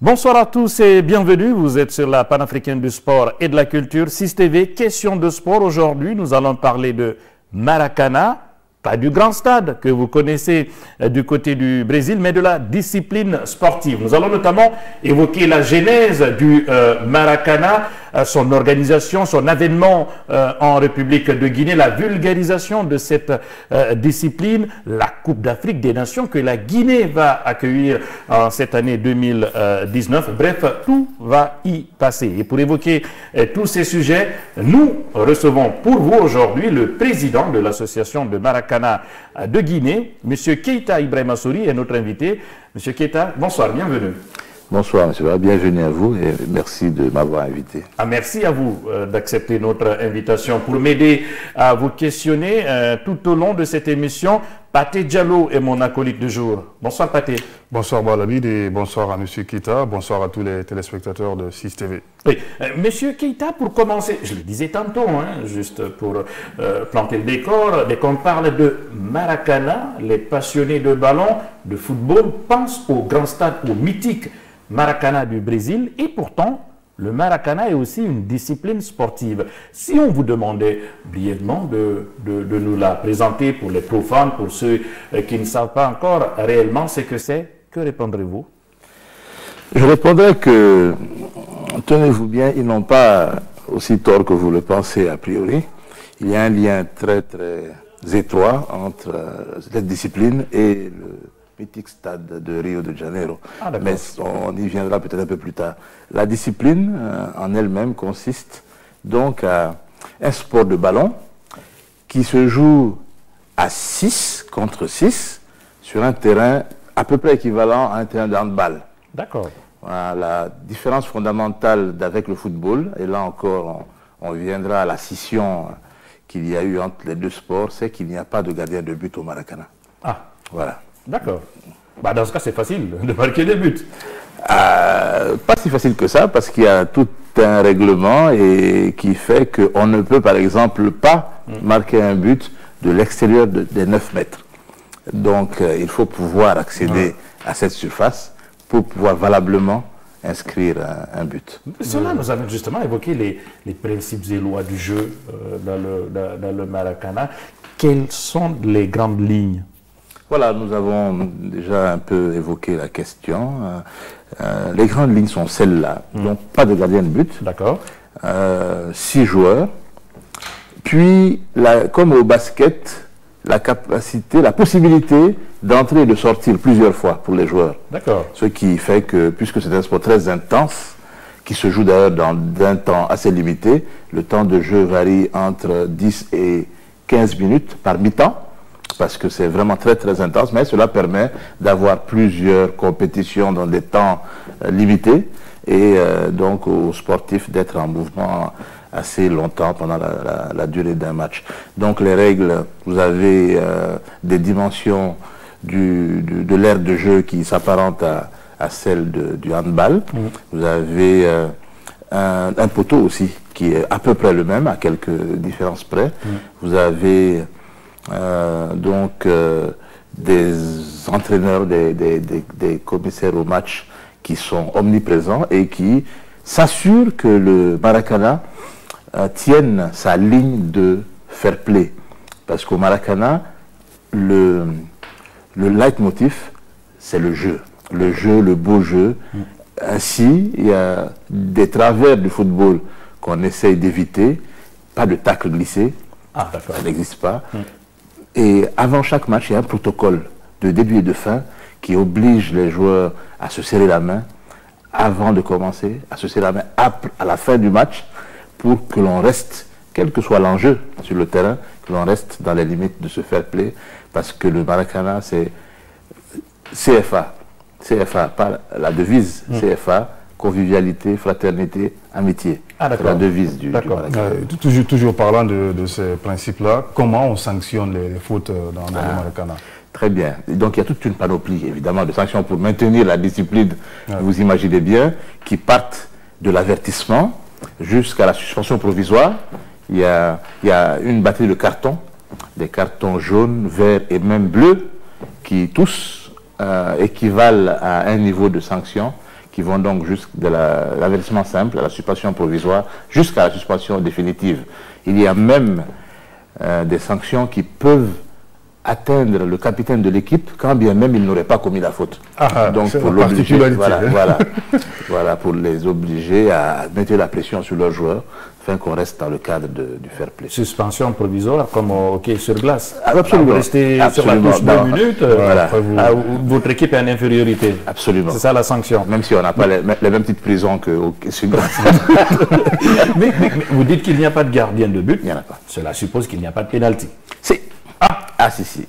Bonsoir à tous et bienvenue. Vous êtes sur la panafricaine du sport et de la culture, 6TV. Question de sport. Aujourd'hui, nous allons parler de Maracana, pas du grand stade que vous connaissez du côté du Brésil, mais de la discipline sportive. Nous allons notamment évoquer la genèse du Maracana, son organisation, son avènement en République de Guinée, la vulgarisation de cette discipline, la Coupe d'Afrique des Nations que la Guinée va accueillir en cette année 2019. Bref, tout va y passer. Et pour évoquer tous ces sujets, nous recevons pour vous aujourd'hui le président de l'association de Maracana de Guinée, M. Keita Ibrahima Souri, est notre invité. M. Keita, bonsoir, bienvenue. Bonsoir, M. Bienvenue à vous et merci de m'avoir invité. Merci à vous d'accepter notre invitation. Pour m'aider à vous questionner tout au long de cette émission, Pathé Diallo est mon acolyte du jour. Bonsoir Pathé. Bonsoir Balabid et bonsoir à M. Keita, bonsoir à tous les téléspectateurs de 6TV. Oui, Monsieur Keita, pour commencer, je le disais tantôt, juste pour planter le décor, dès qu'on parle de Maracana, les passionnés de ballon, de football, pensent au grand stade, au mythique Maracana du Brésil, et pourtant, le Maracana est aussi une discipline sportive. Si on vous demandait brièvement de nous la présenter pour les profanes, pour ceux qui ne savent pas encore réellement ce que c'est, que répondrez-vous? Je répondrai que, tenez-vous bien, ils n'ont pas aussi tort que vous le pensez a priori. Il y a un lien très étroit entre cette discipline et le mythique stade de Rio de Janeiro. Mais on y viendra peut-être un peu plus tard. La discipline en elle-même consiste donc à un sport de ballon qui se joue à 6 contre 6 sur un terrain à peu près équivalent à un terrain de handball. D'accord. Voilà, la différence fondamentale avec le football, et là encore on viendra à la scission qu'il y a eu entre les deux sports, c'est qu'il n'y a pas de gardien de but au Maracana. Ah, voilà. D'accord. Bah dans ce cas, c'est facile de marquer des buts. Pas si facile que ça, parce qu'il y a tout un règlement et qui fait qu'on ne peut, par exemple, pas marquer un but de l'extérieur des 9 mètres. Donc, il faut pouvoir accéder à cette surface pour pouvoir valablement inscrire un but. Cela, nous avons justement évoqué les principes et lois du jeu dans le Maracana. Quelles sont les grandes lignes? Voilà, nous avons déjà un peu évoqué la question. Les grandes lignes sont celles-là. Donc, pas de gardien de but. D'accord. 6 joueurs. Puis, comme au basket, la capacité, la possibilité d'entrer et de sortir plusieurs fois pour les joueurs. D'accord. Ce qui fait que, puisque c'est un sport très intense, qui se joue d'ailleurs dans un temps assez limité, le temps de jeu varie entre 10 et 15 minutes par mi-temps, parce que c'est vraiment très intense, mais cela permet d'avoir plusieurs compétitions dans des temps limités et donc aux sportifs d'être en mouvement assez longtemps pendant la durée d'un match. Donc les règles, vous avez des dimensions de l'aire de jeu qui s'apparentent à celle du handball. Vous avez un poteau aussi qui est à peu près le même, à quelques différences près. Vous avez donc des entraîneurs, des commissaires au match qui sont omniprésents et qui s'assurent que le Maracana tienne sa ligne de fair play. Parce qu'au Maracana, le leitmotiv, c'est le jeu. Le jeu, le beau jeu. Ainsi, il y a des travers du football qu'on essaye d'éviter. Pas de tacle glissé. Ah, d'accord. Ça n'existe pas. Et avant chaque match, il y a un protocole de début et de fin qui oblige les joueurs à se serrer la main avant de commencer, à se serrer la main à la fin du match pour que l'on reste, quel que soit l'enjeu sur le terrain, que l'on reste dans les limites de ce fair play, parce que le Maracana, c'est CFA. CFA, pas la devise CFA, convivialité, fraternité, amitié. Ah, c'est la devise du Maracana. Toujours parlant de ces principes-là, comment on sanctionne les fautes dans le Maracana? Très bien. Donc il y a toute une panoplie, évidemment, de sanctions pour maintenir la discipline, vous imaginez bien, qui partent de l'avertissement jusqu'à la suspension provisoire. Il y a une batterie de cartons, des cartons jaunes, verts et même bleus, qui tous équivalent à un niveau de sanction qui vont donc de l'avertissement simple à la suspension provisoire jusqu'à la suspension définitive. Il y a même des sanctions qui peuvent atteindre le capitaine de l'équipe quand bien même il n'aurait pas commis la faute. Donc pour l'obliger, voilà, pour les obliger à mettre la pression sur leurs joueurs afin qu'on reste dans le cadre du fair play. Suspension provisoire comme au hockey sur glace. Absolument. Vous restez sur la touche 2 minutes, votre équipe est en infériorité. Absolument. C'est ça la sanction. Même si on n'a pas les mêmes petites prisons que au hockey sur glace. mais vous dites qu'il n'y a pas de gardien de but. Il n'y en a pas. Cela suppose qu'il n'y a pas de pénalty. Si. Si.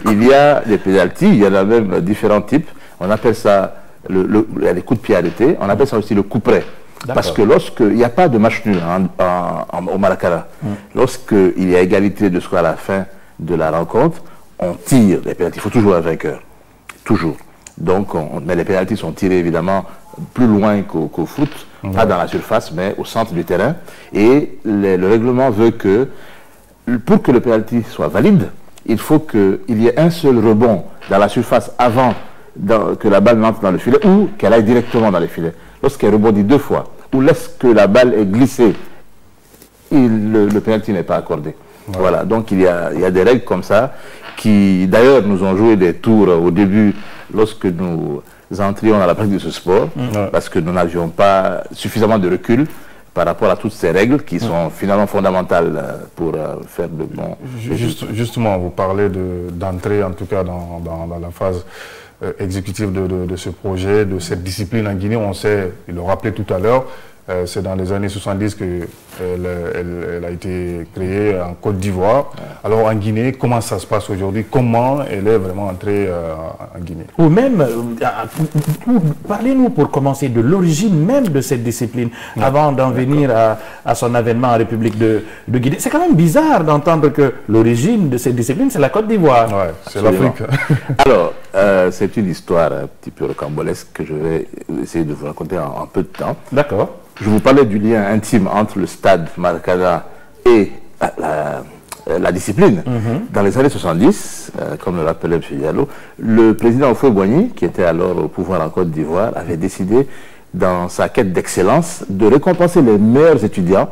Il y a des pénaltys, il y en a même différents types. On appelle ça les coups de pied arrêtés. On appelle ça aussi le coup près. Parce que lorsqu'il n'y a pas de match nul au Maracana, lorsqu'il y a égalité de score à la fin de la rencontre, on tire les pénaltys. Il faut toujours un vainqueur. Toujours. Donc, mais les pénaltys sont tirés évidemment plus loin qu'au foot, pas dans la surface, mais au centre du terrain. Et le règlement veut que, pour que le pénalty soit valide, il faut qu'il y ait un seul rebond dans la surface avant que la balle n'entre dans le filet ou qu'elle aille directement dans le filet. Lorsqu'elle rebondit 2 fois ou lorsque la balle est glissée, le pénalty n'est pas accordé. Voilà, donc il y a des règles comme ça qui d'ailleurs nous ont joué des tours au début lorsque nous entrions dans la pratique de ce sport parce que nous n'avions pas suffisamment de recul par rapport à toutes ces règles qui sont finalement fondamentales pour faire de bons... Justement, vous parlez d'entrer en tout cas dans la phase exécutive de ce projet, de cette discipline en Guinée. On sait, il le rappelait tout à l'heure, c'est dans les années 70 qu'elle a été créée en Côte d'Ivoire. Alors en Guinée, comment ça se passe aujourd'hui? Comment elle est vraiment entrée en Guinée? Ou même, parlez-nous pour commencer de l'origine même de cette discipline, avant d'en venir à son avènement en République de Guinée. C'est quand même bizarre d'entendre que l'origine de cette discipline, c'est la Côte d'Ivoire. Ouais, c'est l'Afrique. Alors, c'est une histoire un petit peu rocambolesque que je vais essayer de vous raconter en peu de temps. D'accord. Je vous parlais du lien intime entre le stade Maracana et la discipline. Dans les années 70, comme le rappelait M. Diallo, le président Houphouët-Boigny, qui était alors au pouvoir en Côte d'Ivoire, avait décidé, dans sa quête d'excellence, de récompenser les meilleurs étudiants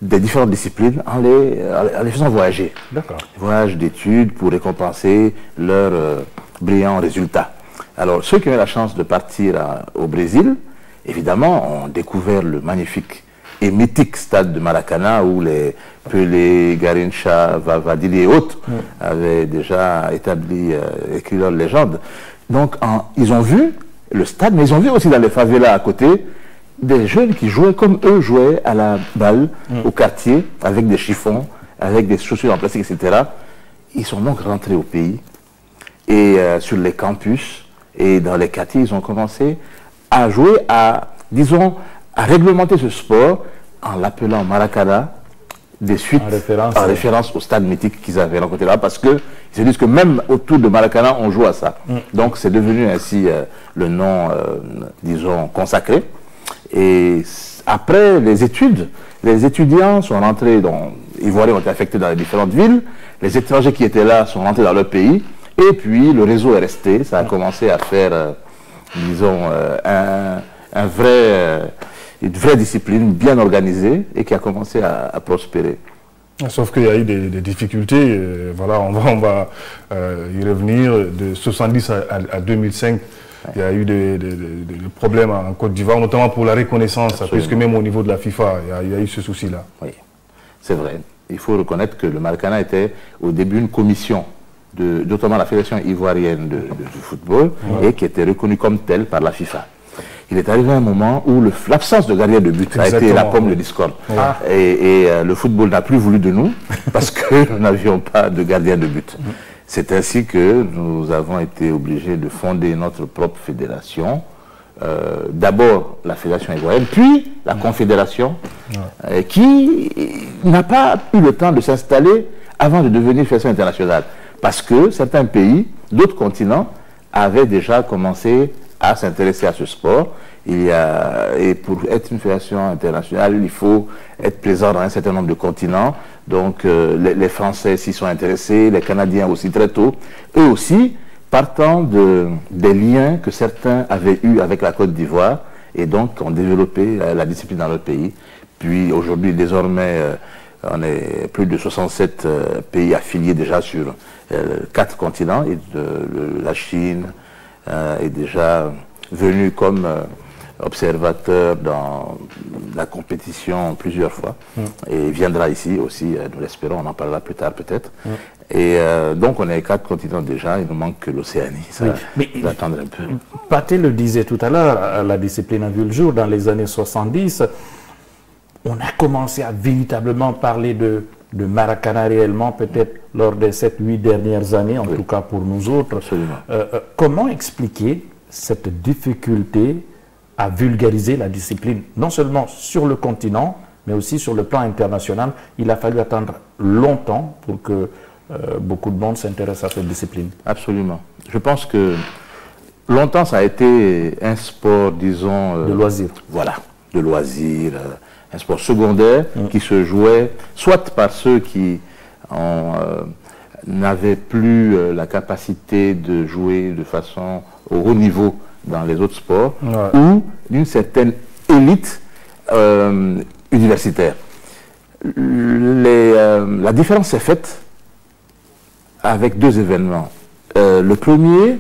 des différentes disciplines en les faisant voyager. Voyage d'études pour récompenser leurs brillants résultats. Alors, ceux qui ont eu la chance de partir au Brésil, évidemment, ont découvert le magnifique et mythique stade de Maracana où les Pelé, Garincha, Vavadili et autres avaient déjà écrit leur légende. Donc, ils ont vu le stade, mais ils ont vu aussi dans les favelas à côté des jeunes qui jouaient comme eux jouaient à la balle au quartier, avec des chiffons, avec des chaussures en plastique, etc. Ils sont donc rentrés au pays et sur les campus et dans les quartiers, ils ont commencé à jouer, disons, à réglementer ce sport en l'appelant Maracana, des suites en référence au stade mythique qu'ils avaient rencontré là, parce qu'ils se disent que même autour de Maracana, on joue à ça. Donc c'est devenu ainsi le nom, disons, consacré. Et après les études, les étudiants sont rentrés, Ivoiriens ont été affectés dans les différentes villes, les étrangers qui étaient là sont rentrés dans leur pays, et puis le réseau est resté, ça a commencé à faire, disons, une vraie discipline bien organisée et qui a commencé à prospérer. Sauf qu'il y a eu des difficultés, voilà, on va y revenir, de 70 à 2005. Il y a eu des problèmes en Côte d'Ivoire, notamment pour la reconnaissance, puisque même au niveau de la FIFA, il y a eu ce souci-là. Oui, c'est vrai. Il faut reconnaître que le Maracana était au début une commission, notamment la Fédération ivoirienne de football, et qui était reconnue comme telle par la FIFA. Il est arrivé un moment où l'absence de gardien de but a été la pomme de discorde. Et le football n'a plus voulu de nous parce que nous n'avions pas de gardien de but. C'est ainsi que nous avons été obligés de fonder notre propre fédération. D'abord la fédération ivoirienne, puis la confédération, qui n'a pas eu le temps de s'installer avant de devenir fédération internationale. Parce que certains pays, d'autres continents, avaient déjà commencé à s'intéresser à ce sport. Et pour être une fédération internationale, il faut être présent dans un certain nombre de continents. Donc les Français s'y sont intéressés, les Canadiens aussi très tôt. Eux aussi, partant des liens que certains avaient eus avec la Côte d'Ivoire et donc ont développé la discipline dans leur pays. Puis aujourd'hui, désormais, on est plus de 67 pays affiliés déjà sur 4 continents et la Chine est déjà venue comme observateur dans la compétition plusieurs fois et viendra ici aussi, nous l'espérons, on en parlera plus tard peut-être. Et donc on est 4 continents déjà, il nous manque que l'Océanie, ça va attendre un peu. Pathé le disait tout à l'heure, la discipline a vu le jour dans les années 70. On a commencé à véritablement parler de Maracana réellement, peut-être lors des 7-8 dernières années, en tout cas pour nous autres. Comment expliquer cette difficulté à vulgariser la discipline, non seulement sur le continent, mais aussi sur le plan international? Il a fallu attendre longtemps pour que beaucoup de monde s'intéresse à cette discipline. Absolument. Je pense que longtemps, ça a été un sport, disons... de loisir. Voilà, de loisir, un sport secondaire qui se jouait soit par ceux qui n'avaient plus la capacité de jouer de façon au haut niveau dans les autres sports, ou d'une certaine élite universitaire. La différence s'est faite avec 2 événements. Le premier,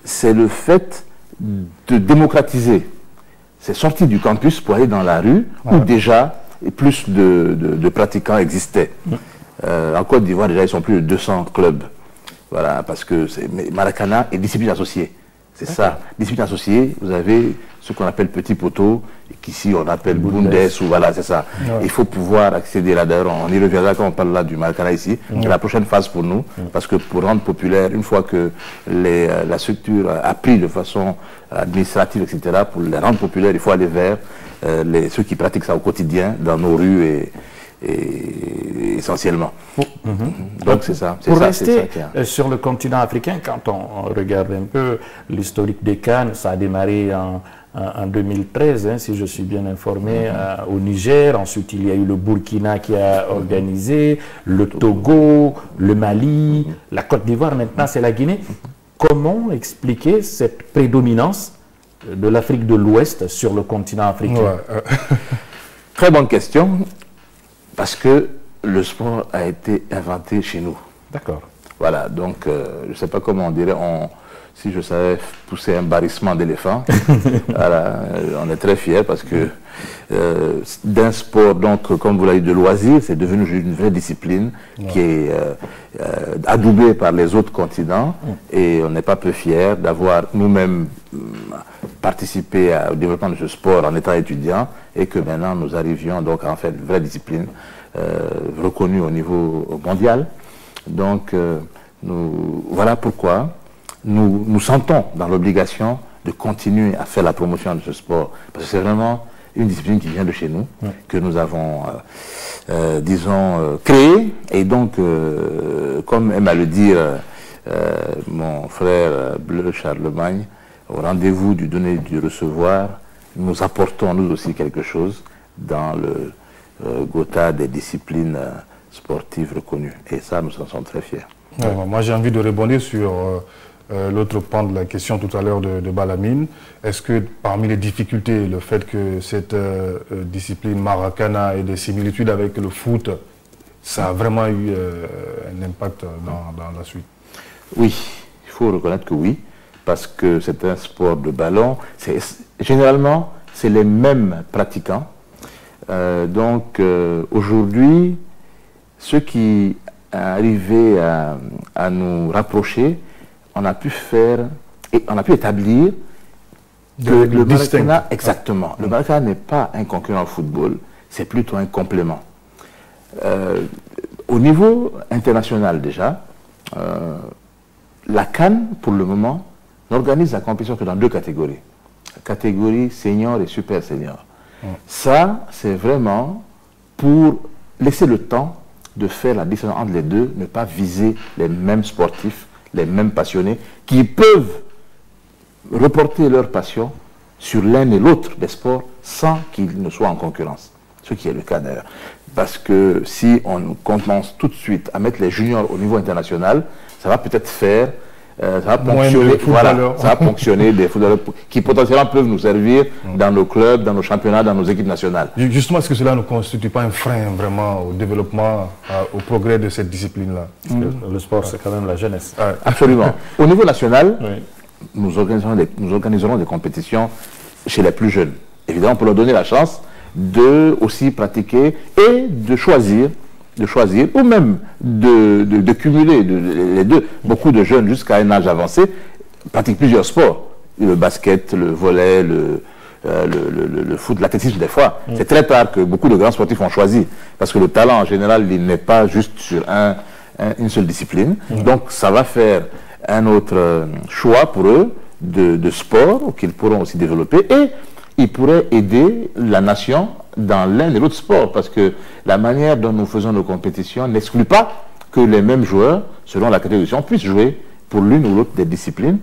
c'est le fait de démocratiser. C'est sorti du campus pour aller dans la rue, où déjà plus de pratiquants existaient. En Côte d'Ivoire, déjà, ils sont plus de 200 clubs. Voilà, parce que Maracana est discipline associée. C'est ça. Discipline associée, vous avez ce qu'on appelle petit poteau, qu'ici on appelle Bundes, ou voilà, c'est ça. Il faut pouvoir accéder là, d'ailleurs, on y reviendra quand on parle là du Maracana ici. C'est la prochaine phase pour nous, parce que pour rendre populaire, une fois que la structure a pris de façon administrative, etc., pour les rendre populaires, il faut aller vers ceux qui pratiquent ça au quotidien, dans nos rues et essentiellement. Donc c'est ça. Pour rester sur le continent africain, quand on regarde un peu l'historique des CAN, ça a démarré en 2013, hein, si je suis bien informé, au Niger. Ensuite, il y a eu le Burkina qui a organisé, le Togo, le Mali, la Côte d'Ivoire, maintenant c'est la Guinée. Comment expliquer cette prédominance de l'Afrique de l'Ouest sur le continent africain? Très bonne question. Parce que le sport a été inventé chez nous. D'accord. Voilà, donc je ne sais pas comment on dirait, si je savais pousser un barrissement d'éléphant, voilà, on est très fiers parce que d'un sport, donc comme vous l'avez dit, de loisir, c'est devenu une vraie discipline qui est adoubée par les autres continents et on n'est pas peu fiers d'avoir nous-mêmes participé au développement de ce sport en étant étudiant et que maintenant nous arrivions donc à en faire une vraie discipline reconnue au niveau mondial. Donc voilà pourquoi nous sentons dans l'obligation de continuer à faire la promotion de ce sport, parce que c'est vraiment une discipline qui vient de chez nous, que nous avons, disons, créée, et donc, comme aime à le dire mon frère Bleu Charlemagne, au rendez-vous du donner et du recevoir, nous apportons nous aussi quelque chose dans le Gotha des disciplines sportives reconnues, et ça, nous en sommes très fiers. Moi, j'ai envie de rebondir sur l'autre pan de la question tout à l'heure de Balamine. Est-ce que parmi les difficultés, le fait que cette discipline Maracana ait des similitudes avec le foot, ça a vraiment eu un impact dans la suite? Oui, il faut reconnaître que oui, parce que c'est un sport de ballon. Généralement, c'est les mêmes pratiquants. Donc, aujourd'hui, ceux qui arrivaient à nous rapprocher, on a pu faire et on a pu établir que le Maracana, exactement, le Maracana n'est pas un concurrent au football, c'est plutôt un complément. Au niveau international déjà, la CAN, pour le moment, n'organise la compétition que dans 2 catégories. La catégorie senior et super senior. Ça, c'est vraiment pour laisser le temps de faire la différence entre les deux, ne pas viser les mêmes sportifs, les mêmes passionnés, qui peuvent reporter leur passion sur l'un et l'autre des sports sans qu'ils ne soient en concurrence. Ce qui est le cas d'ailleurs. Parce que si on commence tout de suite à mettre les juniors au niveau international, ça va peut-être faire ça va ponctionner, voilà, ça va ponctionner des footballeurs qui potentiellement peuvent nous servir dans nos clubs, dans nos championnats, dans nos équipes nationales. Justement, est-ce que cela ne constitue pas un frein vraiment au développement, au progrès de cette discipline-là? Le sport, c'est quand même la jeunesse. Absolument. Au niveau national, nous organiserons des compétitions chez les plus jeunes. Évidemment, pour leur donner la chance de aussi pratiquer et de choisir, ou même de cumuler les deux. Beaucoup de jeunes, jusqu'à un âge avancé, pratiquent plusieurs sports. Le basket, le volley, le foot, l'athlétisme des fois. C'est très tard que beaucoup de grands sportifs ont choisi. Parce que le talent, en général, il n'est pas juste sur une seule discipline. Donc, ça va faire un autre choix pour eux de sport qu'ils pourront aussi développer. Et ils pourraient aider la nation dans l'un et l'autre sport, parce que la manière dont nous faisons nos compétitions n'exclut pas que les mêmes joueurs, selon la catégorie, puissent jouer pour l'une ou l'autre des disciplines,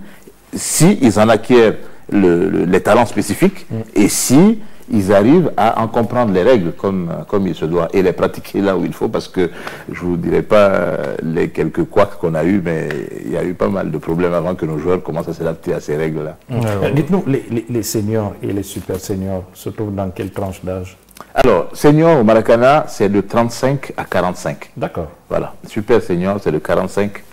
si ils en acquièrent les talents spécifiques, et si ils arrivent à en comprendre les règles comme il se doit, et les pratiquer là où il faut, parce que je ne vous dirai pas les quelques couacs qu'on a eu, mais il y a eu pas mal de problèmes avant que nos joueurs commencent à s'adapter à ces règles-là. Dites-nous, les seniors et les super seniors se trouvent dans quelle tranche d'âge? Alors, senior au Maracana, c'est de 35 à 45. D'accord. Voilà. Super senior, c'est de 45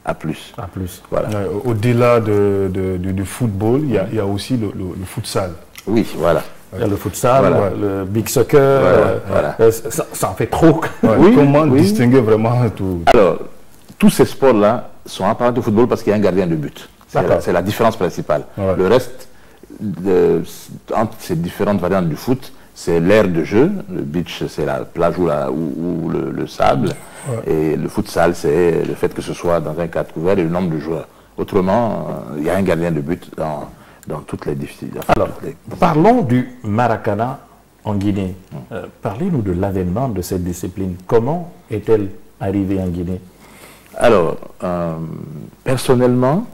à plus. À plus. Voilà. Au-delà du football, il y a aussi le futsal. Oui, voilà. Il y a le futsal, le big soccer, ça en fait trop. Oui, comment distinguer vraiment tout? Alors, tous ces sports-là sont apparentés au football parce qu'il y a un gardien de but. C'est la différence principale. Le reste, entre ces différentes variantes du foot, c'est l'aire de jeu. Le beach, c'est la plage ou le sable. Et le futsal, c'est le fait que ce soit dans un cadre couvert et le nombre de joueurs. Autrement, il y a un gardien de but dans toutes les difficultés. Alors, parlons du Maracana en Guinée. Parlez-nous de l'avènement de cette discipline. Comment est-elle arrivée en Guinée? Alors, personnellement,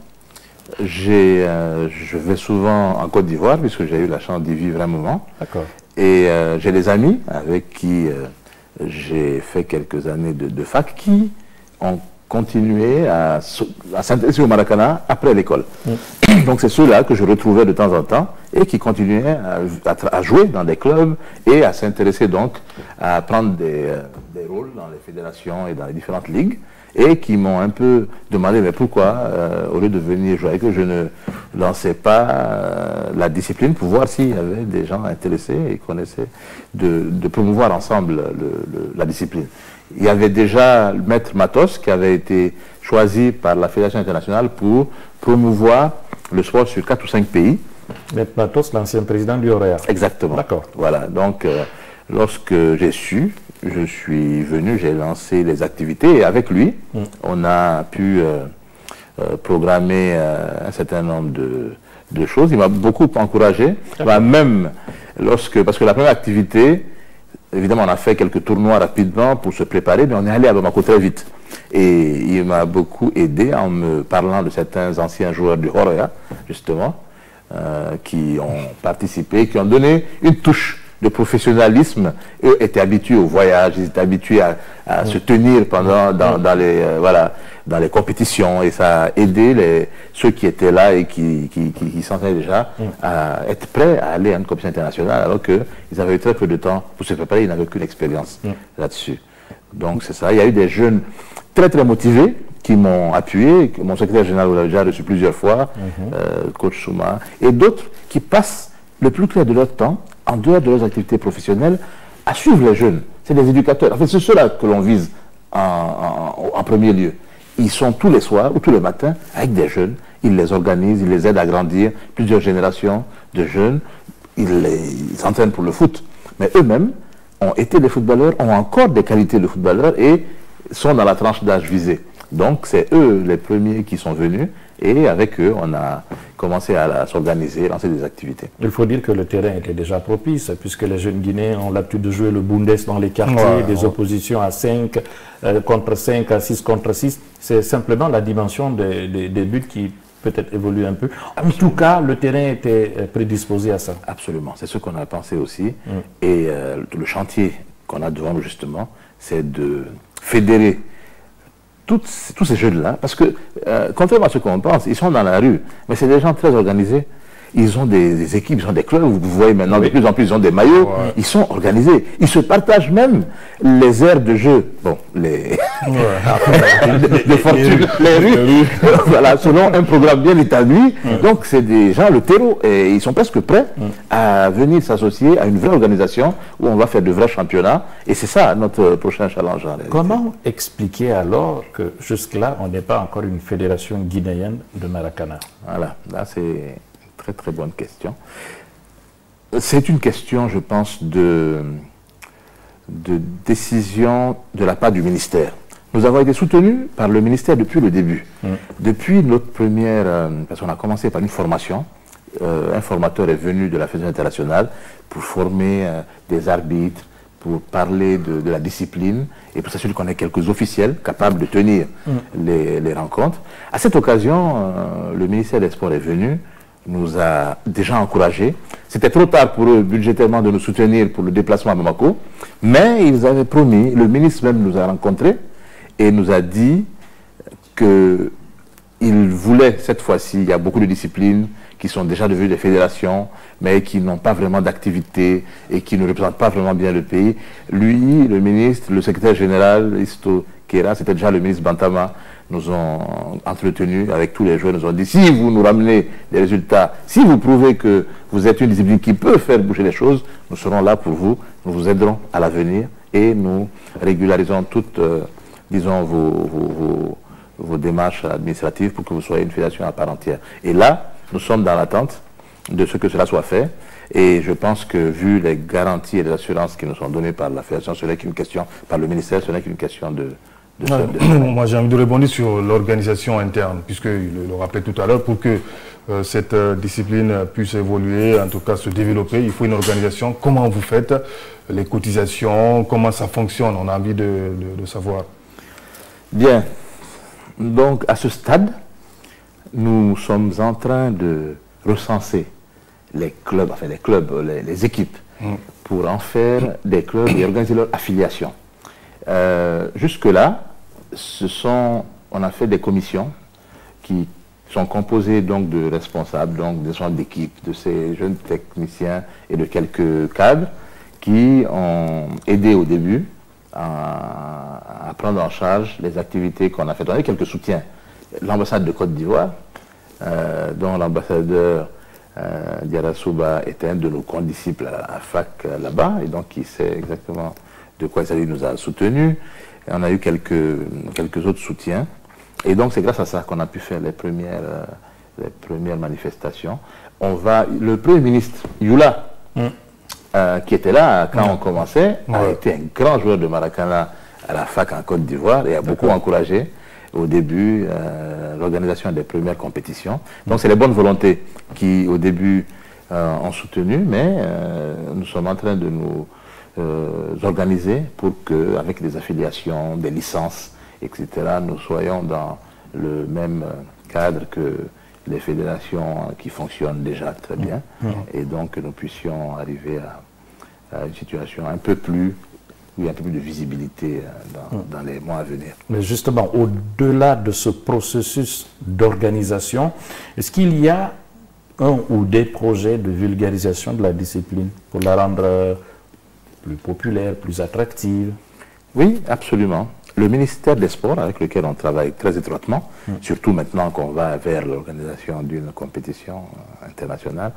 je vais souvent en Côte d'Ivoire, puisque j'ai eu la chance d'y vivre un moment. D'accord. Et j'ai des amis avec qui j'ai fait quelques années de fac qui ont continué à s'intéresser au Maracana après l'école. Donc c'est ceux-là que je retrouvais de temps en temps et qui continuaient à jouer dans des clubs et à s'intéresser donc à prendre des rôles dans les fédérations et dans les différentes ligues, et qui m'ont un peu demandé mais pourquoi, au lieu de venir jouer avec eux, je ne lançais pas la discipline pour voir s'il y avait des gens intéressés et connaissaient de promouvoir ensemble la discipline. Il y avait déjà le maître Matos qui avait été choisi par la Fédération internationale pour promouvoir le sport sur 4 ou 5 pays. Maître Matos, l'ancien président du Horéa. Exactement. D'accord. Voilà, donc lorsque j'ai su, je suis venu, j'ai lancé les activités et avec lui, on a pu programmer un certain nombre de choses. Il m'a beaucoup encouragé, même parce que la première activité, évidemment, on a fait quelques tournois rapidement pour se préparer, mais on est allé à Bamako très vite. Et il m'a beaucoup aidé en me parlant de certains anciens joueurs du Horéa, justement, qui ont participé, qui ont donné une touche de professionnalisme. Eux étaient habitués au voyage, ils étaient habitués à se tenir dans les compétitions, et ça a aidé ceux qui étaient là et qui sentaient déjà à être prêts à aller à une compétition internationale, alors qu'ils avaient eu très peu de temps pour se préparer, ils n'avaient aucune expérience là-dessus. Donc c'est ça, il y a eu des jeunes très très motivés qui m'ont appuyé, mon secrétaire général l'a déjà reçu plusieurs fois, coach Souma, et d'autres qui passent le plus clair de leur temps, en dehors de leurs activités professionnelles, à suivre les jeunes. C'est des éducateurs. En fait, c'est ceux-là que l'on vise en premier lieu. Ils sont tous les soirs ou tous les matins avec des jeunes. Ils les organisent, ils les aident à grandir. Plusieurs générations de jeunes, ils s'entraînent pour le foot. Mais eux-mêmes ont été des footballeurs, ont encore des qualités de footballeurs et sont dans la tranche d'âge visée. Donc, c'est eux les premiers qui sont venus. Et avec eux, on a commencé à s'organiser, lancer des activités. Il faut dire que le terrain était déjà propice, puisque les jeunes Guinéens ont l'habitude de jouer le Bundes dans les quartiers, des oppositions à 5 contre 5, à 6 contre 6. C'est simplement la dimension des buts qui peut-être évolue un peu. En tout cas, le terrain était prédisposé à ça. Absolument, c'est ce qu'on a pensé aussi. Et le chantier qu'on a devant nous, justement, c'est de fédérer tous ces jeunes-là, parce que, contrairement à ce qu'on pense, ils sont dans la rue, mais c'est des gens très organisés. Ils ont des équipes, ils ont des clubs, vous voyez maintenant de plus en plus, ils ont des maillots, ils sont organisés. Ils se partagent même les aires de jeu, bon, les de fortune, les rues, voilà, selon un programme bien établi. Donc c'est des gens, le terreau, et ils sont presque prêts à venir s'associer à une vraie organisation où on va faire de vrais championnats. Et c'est ça notre prochain challenge. Comment expliquer alors que jusque-là, on n'est pas encore une fédération guinéenne de Maracana? Voilà, là c'est... Très très bonne question. C'est une question, je pense, de décision de la part du ministère. Nous avons été soutenus par le ministère depuis le début. Depuis notre première... parce qu'on a commencé par une formation. Un formateur est venu de la Fédération internationale pour former des arbitres, pour parler de la discipline et pour s'assurer qu'on ait quelques officiels capables de tenir les rencontres. À cette occasion, le ministère des Sports est venu, nous a déjà encouragés. C'était trop tard pour eux budgétairement de nous soutenir pour le déplacement à Bamako, mais ils avaient promis, le ministre même nous a rencontrés et nous a dit qu'il voulait cette fois-ci, il y a beaucoup de disciplines qui sont déjà devenues des fédérations, mais qui n'ont pas vraiment d'activité et qui ne représentent pas vraiment bien le pays. Lui, le ministre, le secrétaire général, Isto Kera, c'était déjà le ministre Bantama, nous ont entretenus avec tous les joueurs, nous ont dit si vous nous ramenez des résultats, si vous prouvez que vous êtes une discipline qui peut faire bouger les choses, nous serons là pour vous, nous vous aiderons à l'avenir et nous régularisons toutes, disons, vos démarches administratives pour que vous soyez une fédération à part entière. Et là, nous sommes dans l'attente de ce que cela soit fait. Et je pense que vu les garanties et les assurances qui nous sont données par la fédération, ce n'est qu'une question, par le ministère, ce n'est qu'une question de moi, j'ai envie de rebondir sur l'organisation interne, puisqu'il le rappelait tout à l'heure, pour que cette discipline puisse évoluer, en tout cas se développer, il faut une organisation. Comment vous faites les cotisations, comment ça fonctionne? On a envie de savoir. Bien. Donc, à ce stade, nous sommes en train de recenser les clubs, enfin les équipes, pour en faire des clubs et organiser leur affiliation. Jusque-là, on a fait des commissions qui sont composées donc de responsables, donc des gens d'équipe, de ces jeunes techniciens et de quelques cadres qui ont aidé au début à prendre en charge les activités qu'on a faites. On a eu quelques soutiens. L'ambassade de Côte d'Ivoire, dont l'ambassadeur Diarra Souba était un de nos condisciples à FAC là-bas, et donc il sait exactement de quoi il s'agit, nous a soutenus. Et on a eu quelques autres soutiens. Et donc c'est grâce à ça qu'on a pu faire les premières manifestations. Le Premier ministre, Yula, qui était là quand on commençait, a été un grand joueur de Maracana à la FAC en Côte d'Ivoire et a beaucoup encouragé au début l'organisation des premières compétitions. Donc c'est les bonnes volontés qui au début ont soutenu, mais nous sommes en train de nous organiser pour qu'avec des affiliations, des licences, etc., nous soyons dans le même cadre que les fédérations qui fonctionnent déjà très bien, et donc que nous puissions arriver à une situation un peu plus de visibilité dans les mois à venir. Mais justement, au-delà de ce processus d'organisation, est-ce qu'il y a un ou des projets de vulgarisation de la discipline pour la rendre plus populaire, plus attractive? Oui, absolument. Le ministère des Sports, avec lequel on travaille très étroitement, surtout maintenant qu'on va vers l'organisation d'une compétition internationale,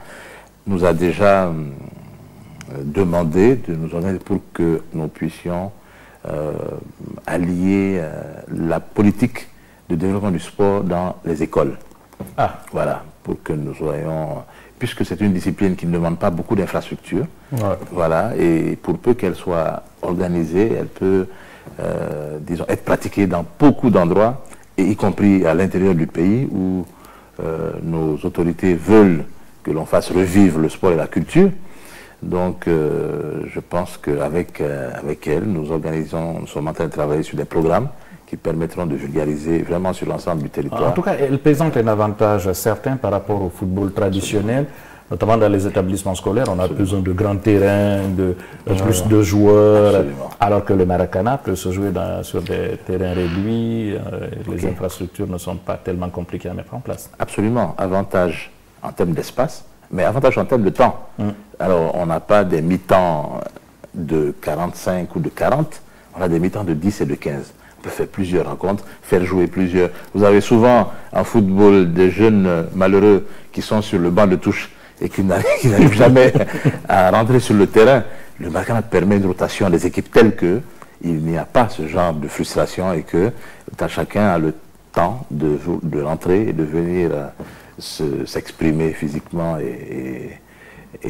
nous a déjà demandé de nous organiser pour que nous puissions allier la politique de développement du sport dans les écoles. Voilà, pour que nous soyons... Puisque c'est une discipline qui ne demande pas beaucoup d'infrastructures, voilà, et pour peu qu'elle soit organisée, elle peut, disons, être pratiquée dans beaucoup d'endroits, et y compris à l'intérieur du pays où nos autorités veulent que l'on fasse revivre le sport et la culture. Donc, je pense qu'avec elle, nous sommes en train de travailler sur des programmes qui permettront de vulgariser vraiment sur l'ensemble du territoire. En tout cas, elle présente un avantage certain par rapport au football traditionnel, notamment dans les établissements scolaires, on a besoin de grands terrains, de plus de joueurs, alors que le Maracana peut se jouer sur des terrains réduits, les infrastructures ne sont pas tellement compliquées à mettre en place. Absolument, avantage en termes d'espace, mais avantage en termes de temps. Alors, on n'a pas des mi-temps de 45 ou de 40, on a des mi-temps de 10 et de 15. On peut faire plusieurs rencontres, faire jouer plusieurs. Vous avez souvent en football des jeunes malheureux qui sont sur le banc de touche et qui n'arrivent jamais à rentrer sur le terrain. Le Maracana permet une rotation à des équipes telles que il n'y a pas ce genre de frustration et que chacun a le temps de rentrer et de venir s'exprimer physiquement et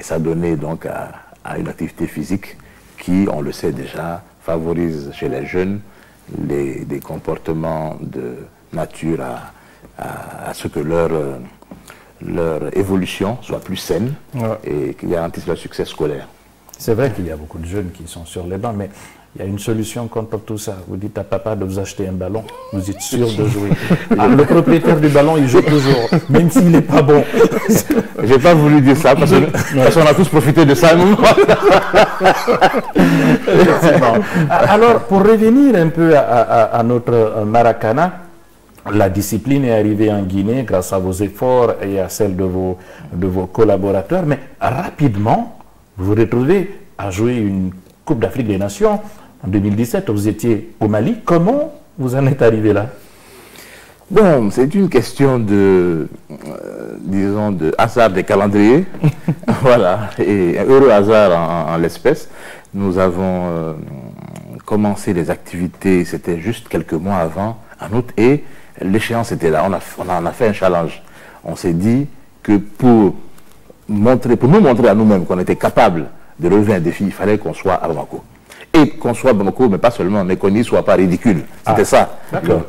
s'adonner donc à une activité physique qui, on le sait déjà, favorise chez les jeunes des comportements de nature à ce que leur évolution soit plus saine et qui garantisse leur succès scolaire. C'est vrai qu'il y a beaucoup de jeunes qui sont sur les bancs, mais il y a une solution contre tout ça. Vous dites à papa de vous acheter un ballon, vous êtes sûr de jouer. Le propriétaire du ballon, il joue toujours, même s'il n'est pas bon. J'ai pas voulu dire ça parce qu'on a tous profité de ça à un moment. Alors, pour revenir un peu à notre Maracana, la discipline est arrivée en Guinée grâce à vos efforts et à celle de vos collaborateurs, mais rapidement, vous vous retrouvez à jouer une Coupe d'Afrique des Nations. En 2017, vous étiez au Mali. Comment vous en êtes arrivé là? Bon, c'est une question disons, de hasard des calendriers. Voilà, et un heureux hasard en l'espèce. Nous avons commencé les activités, c'était juste quelques mois avant, en août, et l'échéance était là. On a fait un challenge. On s'est dit que pour nous montrer à nous-mêmes qu'on était capable de relever un défi, il fallait qu'on soit à Bamako. Et qu'on soit à Bamako, mais pas seulement, mais qu'on n'y soit pas ridicule. C'était ça,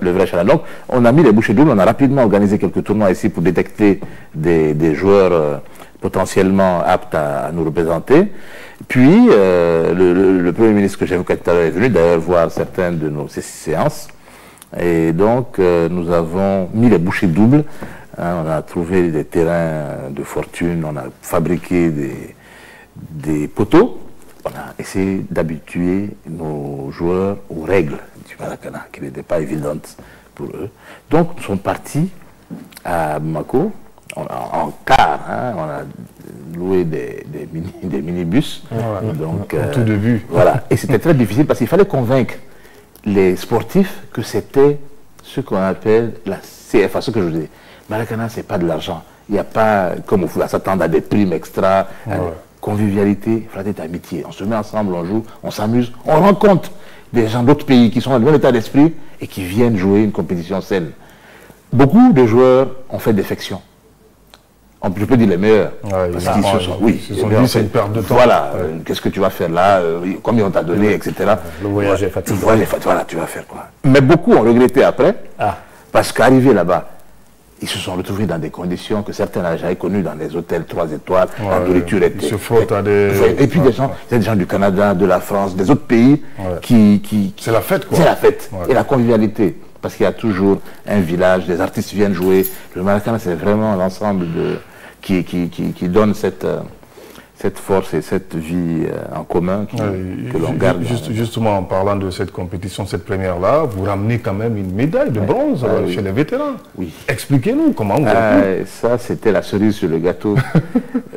le vrai challenge. Donc, on a mis les bouchées doubles, on a rapidement organisé quelques tournois ici pour détecter des joueurs potentiellement aptes à nous représenter. Puis, le Premier ministre que j'ai évoqué tout à l'heure est venu d'ailleurs voir certaines de nos séances. Et donc, nous avons mis les bouchées doubles. On a trouvé des terrains de fortune, on a fabriqué des poteaux. On a essayé d'habituer nos joueurs aux règles du Maracana, qui n'étaient pas évidentes pour eux. Donc, nous sommes partis à Bamako, en car, on a loué des minibus. Donc, au tout début. Voilà. Et c'était très difficile parce qu'il fallait convaincre les sportifs que c'était ce qu'on appelle la CFA, ce que je vous dis. Maracana, ce n'est pas de l'argent. Il n'y a pas, comme on peut s'attendre à des primes extra, convivialité, fraternité, amitié. On se met ensemble, on joue, on s'amuse, on rencontre des gens d'autres pays qui sont dans le même état d'esprit et qui viennent jouer une compétition saine. Beaucoup de joueurs ont fait défection. Je peux dire les meilleurs. Parce qu'ils se sont dit, c'est une perte de temps. Voilà, qu'est-ce que tu vas faire là, combien on t'a donné, etc. Le voyage est fatigant. Voilà, tu vas faire quoi. Mais beaucoup ont regretté après, parce qu'arrivés là-bas, ils se sont retrouvés dans des conditions que certains n'avaient jamais connues dans des hôtels 3 étoiles. La nourriture était... Ils se frottent à des... Et puis des gens du Canada, de la France, des autres pays qui... C'est la fête, quoi. C'est la fête. Et la convivialité. Parce qu'il y a toujours un village, des artistes viennent jouer. Le Maracana, c'est vraiment l'ensemble qui donne cette force et cette vie en commun que l'on garde. Justement, en parlant de cette compétition, cette première-là, vous ramenez quand même une médaille de bronze chez les vétérans. Oui. Expliquez-nous comment vous avez pu. Ça, c'était la cerise sur le gâteau.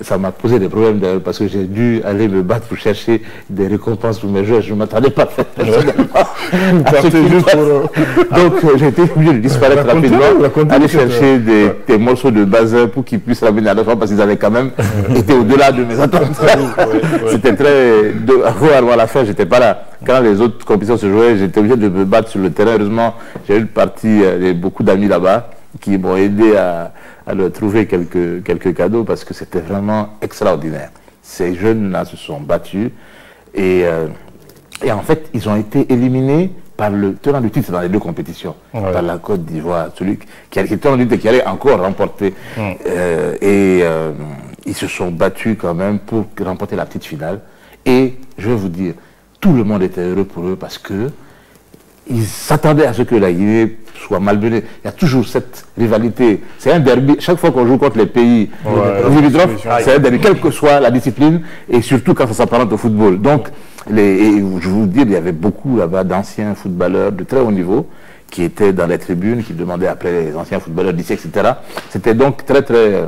Ça m'a posé des problèmes d'ailleurs parce que j'ai dû aller me battre pour chercher des récompenses pour mes joueurs. Je ne m'attendais pas personnellement. Donc, j'ai été obligé de disparaître rapidement, aller chercher des morceaux de bazin pour qu'ils puissent ramener à la fin parce qu'ils avaient quand même été au-delà de mes attentes. C'était très... Avant la fin, j'étais pas là. Quand les autres compétitions se jouaient, j'étais obligé de me battre sur le terrain. Heureusement, j'ai eu une partie, beaucoup d'amis là-bas qui m'ont aidé à leur trouver quelques cadeaux parce que c'était vraiment extraordinaire. Ces jeunes-là se sont battus et en fait, ils ont été éliminés par le tenant du titre dans les deux compétitions, par la Côte d'Ivoire, celui qui allait encore remporter. Ils se sont battus quand même pour remporter la petite finale. Et je vais vous dire, tout le monde était heureux pour eux parce que ils s'attendaient à ce que la Guinée soit malmenée. Il y a toujours cette rivalité. C'est un derby. Chaque fois qu'on joue contre les pays limitrophes, c'est un derby, quelle que soit la discipline, et surtout quand ça s'apparente au football. Donc, je vous dis, il y avait beaucoup là-bas d'anciens footballeurs de très haut niveau qui étaient dans les tribunes, qui demandaient après les anciens footballeurs d'ici, etc. C'était donc très, très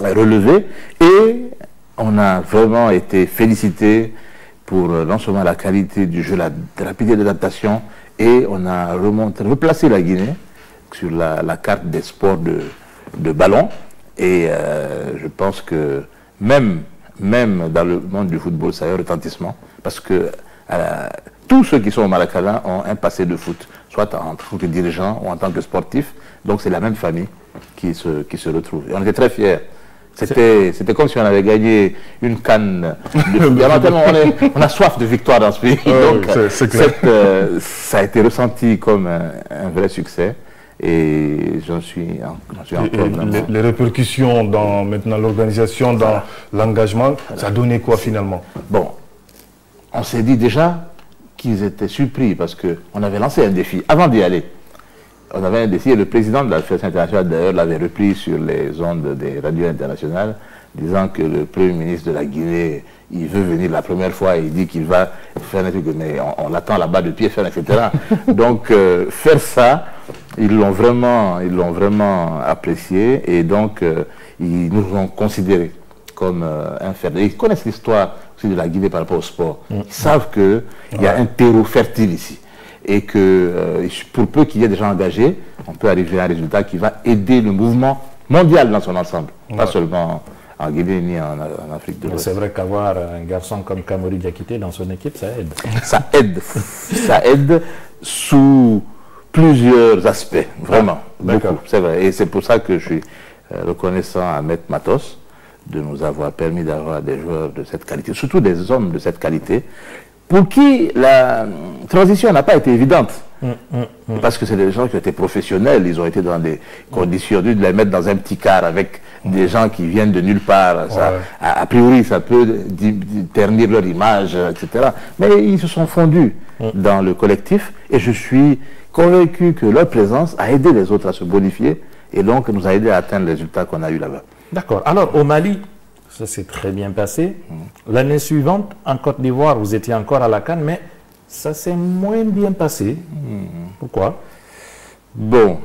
relevé. Et on a vraiment été félicité pour non seulement la qualité du jeu, la rapidité d'adaptation, et on a replacé la Guinée sur la carte des sports de ballon. Et je pense que même dans le monde du football, ça a eu un retentissement, parce que tous ceux qui sont au Maracana ont un passé de foot, soit en tant que dirigeant ou en tant que sportif. Donc c'est la même famille qui se retrouve. Et on était très fiers. C'était comme si on avait gagné une canne. On a soif de victoire dans ce pays. Donc, ça a été ressenti comme un vrai succès. Et j'en suis encore. Les répercussions dans maintenant l'organisation, dans l'engagement, ça a donné quoi finalement? Bon, on s'est dit déjà qu'ils étaient surpris parce qu'on avait lancé un défi avant d'y aller. On avait un défi et le président de la Fédération internationale d'ailleurs l'avait repris sur les ondes des radios internationales, disant que le Premier ministre de la Guinée, il veut venir la première fois et il dit qu'il va faire un truc, mais on l'attend là-bas de pied ferme, etc. Donc faire ça, ils l'ont vraiment apprécié, et donc ils nous ont considérés comme un fer. Ils connaissent l'histoire aussi de la Guinée par rapport au sport. Ils savent qu'il y a un terreau fertile ici. Et que pour peu qu'il y ait des gens engagés, on peut arriver à un résultat qui va aider le mouvement mondial dans son ensemble, pas seulement en Guinée ni en Afrique de l'Ouest. C'est vrai qu'avoir un garçon comme Kamori Diakité dans son équipe, ça aide. Ça aide sous plusieurs aspects, vraiment, beaucoup, c'est vrai. Et c'est pour ça que je suis reconnaissant à Maître Matos de nous avoir permis d'avoir des joueurs de cette qualité, surtout des hommes de cette qualité, pour qui la transition n'a pas été évidente. Parce que c'est des gens qui étaient professionnels, ils ont été dans des conditions, de les mettre dans un petit car avec des gens qui viennent de nulle part. Ça, a priori, ça peut ternir leur image, etc. Mais ils se sont fondus dans le collectif, et je suis convaincu que leur présence a aidé les autres à se bonifier, et donc nous a aidé à atteindre les résultats qu'on a eu là-bas. D'accord. Alors, au Mali, ça s'est très bien passé. L'année suivante, en Côte d'Ivoire, vous étiez encore à la CAN, mais ça s'est moins bien passé. Pourquoi? Bon,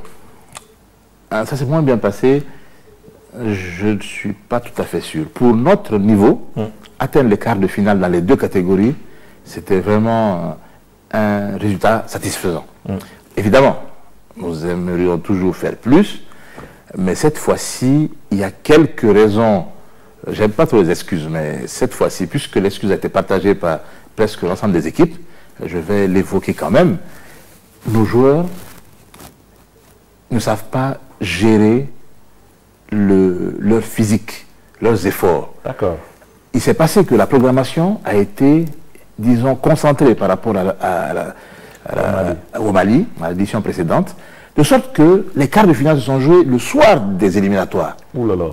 ça s'est moins bien passé. Je ne suis pas tout à fait sûr. Pour notre niveau, atteindre les quarts de finale dans les deux catégories, c'était vraiment un résultat satisfaisant. Évidemment, nous aimerions toujours faire plus, mais cette fois-ci, il y a quelques raisons. J'aime pas trop les excuses, mais cette fois-ci, puisque l'excuse a été partagée par presque l'ensemble des équipes, je vais l'évoquer quand même. Nos joueurs ne savent pas gérer leur physique, leurs efforts. D'accord. Il s'est passé que la programmation a été, disons, concentrée par rapport au Mali, à l'édition précédente, de sorte que les quarts de finale se sont joués le soir des éliminatoires. Ouh là là.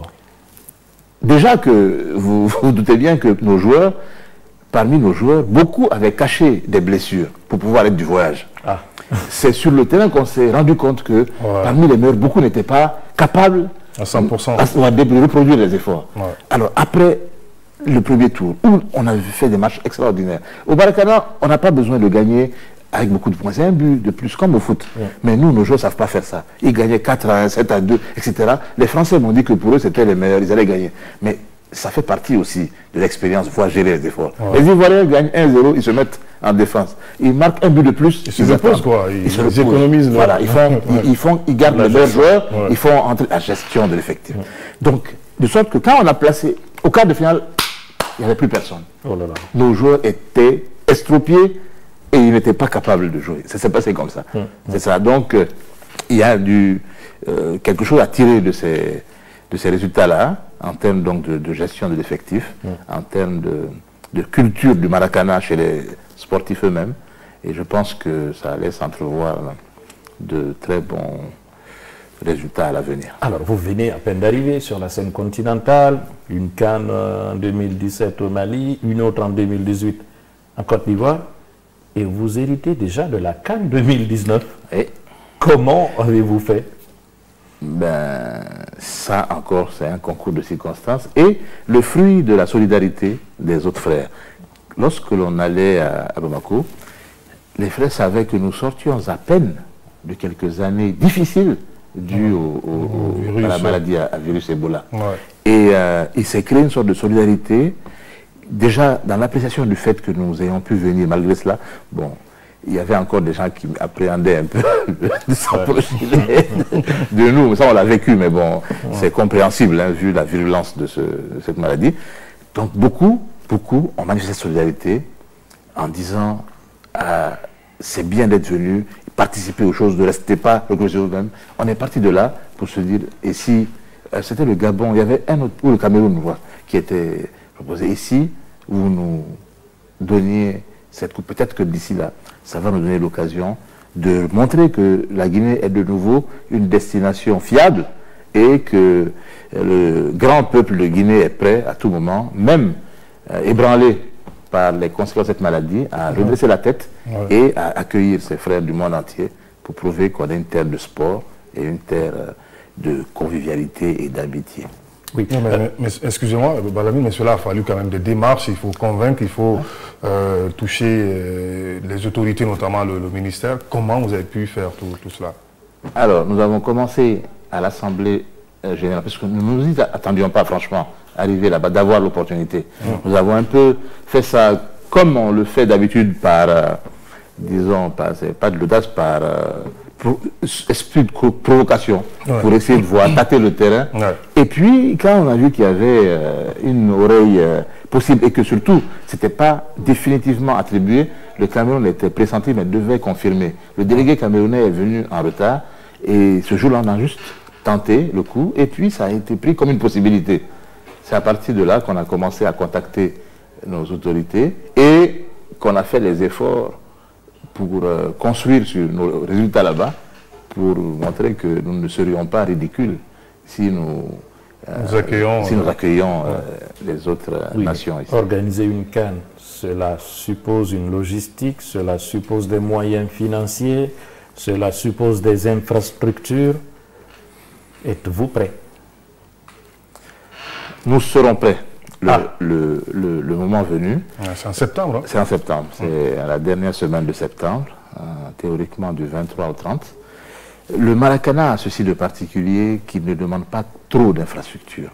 Déjà que vous doutez bien que nos joueurs, parmi nos joueurs, beaucoup avaient caché des blessures pour pouvoir être du voyage. C'est sur le terrain qu'on s'est rendu compte que parmi les meilleurs, beaucoup n'étaient pas capables à 100% de reproduire les efforts. Alors après le premier tour, où on avait fait des matchs extraordinaires, au Maracana, on n'a pas besoin de gagner avec beaucoup de points. C'est un but de plus, comme au foot. Mais nous, nos joueurs ne savent pas faire ça. Ils gagnaient 4-1, 7-2, etc. Les Français m'ont dit que pour eux, c'était les meilleurs, ils allaient gagner. Mais ça fait partie aussi de l'expérience, voir gérer les efforts. Les Ivoiriens gagnent 1-0, ils se mettent en défense. Ils marquent un but de plus. Ils se reposent, quoi. Ils économisent. Voilà, ils gardent les meilleurs joueurs, ils font entrer la gestion de l'effectif. Donc, de sorte que quand on a placé au quart de finale, il n'y avait plus personne. Nos joueurs étaient estropiés, et ils n'étaient pas capables de jouer. Ça s'est passé comme ça. C'est ça. Donc, il y a quelque chose à tirer de ces résultats-là, en termes donc de gestion de l'effectif, en termes de culture du Maracana chez les sportifs eux-mêmes. Et je pense que ça laisse entrevoir de très bons résultats à l'avenir. Alors, vous venez à peine d'arriver sur la scène continentale, une CAN en 2017 au Mali, une autre en 2018 en Côte d'Ivoire. Et vous héritez déjà de la CAN 2019. Et Comment avez-vous fait? ben, ça encore, c'est un concours de circonstances et le fruit de la solidarité des autres frères. Lorsque l'on allait à Bamako, les frères savaient que nous sortions à peine de quelques années difficiles dues à la maladie à virus Ebola. Ouais. Et il s'est créé une sorte de solidarité, déjà dans l'appréciation du fait que nous ayons pu venir, malgré cela, bon, il y avait encore des gens qui appréhendaient un peu de s'approcher de nous. Ça, on l'a vécu, mais bon, c'est compréhensible, hein, vu la virulence de cette maladie. Donc, beaucoup ont manifesté cette solidarité en disant c'est bien d'être venu, participer aux choses, ne restez pas recloser vous-même. On est parti de là pour se dire, et si c'était le Gabon, il y avait un autre, ou le Cameroun, qui était proposé. Et si vous nous donniez cette coupe, peut-être que d'ici là, ça va nous donner l'occasion de montrer que la Guinée est de nouveau une destination fiable et que le grand peuple de Guinée est prêt à tout moment, même ébranlé par les conséquences de cette maladie, à redresser la tête et à accueillir ses frères du monde entier pour prouver qu'on est une terre de sport et une terre de convivialité et d'amitié. Oui. Non, mais excusez-moi, Balami, mais cela a fallu quand même des démarches, il faut convaincre, il faut toucher les autorités, notamment le ministère. Comment vous avez pu faire tout cela? Alors, nous avons commencé à l'Assemblée générale, parce que nous ne nous attendions pas, franchement, arriver là-bas, d'avoir l'opportunité. Nous avons un peu fait ça comme on le fait d'habitude par, disons, pas de l'audace, par esprit de provocation, pour essayer de voir, tâter le terrain. Et puis, quand on a vu qu'il y avait une oreille possible et que surtout, ce n'était pas définitivement attribué, le Cameroun était pressenti mais devait confirmer. Le délégué camerounais est venu en retard et ce jour-là, on a juste tenté le coup et puis ça a été pris comme une possibilité. C'est à partir de là qu'on a commencé à contacter nos autorités et qu'on a fait les efforts pour construire sur nos résultats là-bas, pour montrer que nous ne serions pas ridicules si nous accueillons les autres nations ici. Organiser une CAN, cela suppose une logistique, cela suppose des moyens financiers, cela suppose des infrastructures. Êtes-vous prêts? Nous serons prêts. Le moment venu. C'est en septembre. Hein? C'est en septembre. C'est à la dernière semaine de septembre, théoriquement du 23 au 30. Le Maracana a ceci de particulier qu'il ne demande pas trop d'infrastructures,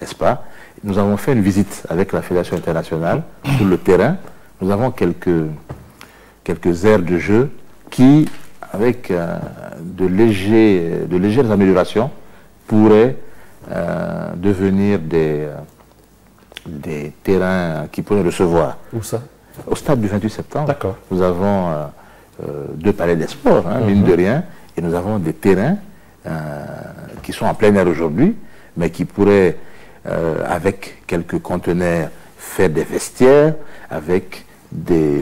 n'est-ce pas? Nous avons fait une visite avec la Fédération internationale sur le terrain. Nous avons quelques aires de jeu qui, avec de légères améliorations, pourraient devenir des terrains qui pourraient recevoir. Où ça? Au stade du 28 septembre. D'accord. Nous avons 2 palais des sports, mine de rien, et nous avons des terrains qui sont en plein air aujourd'hui, mais qui pourraient, avec quelques conteneurs, faire des vestiaires,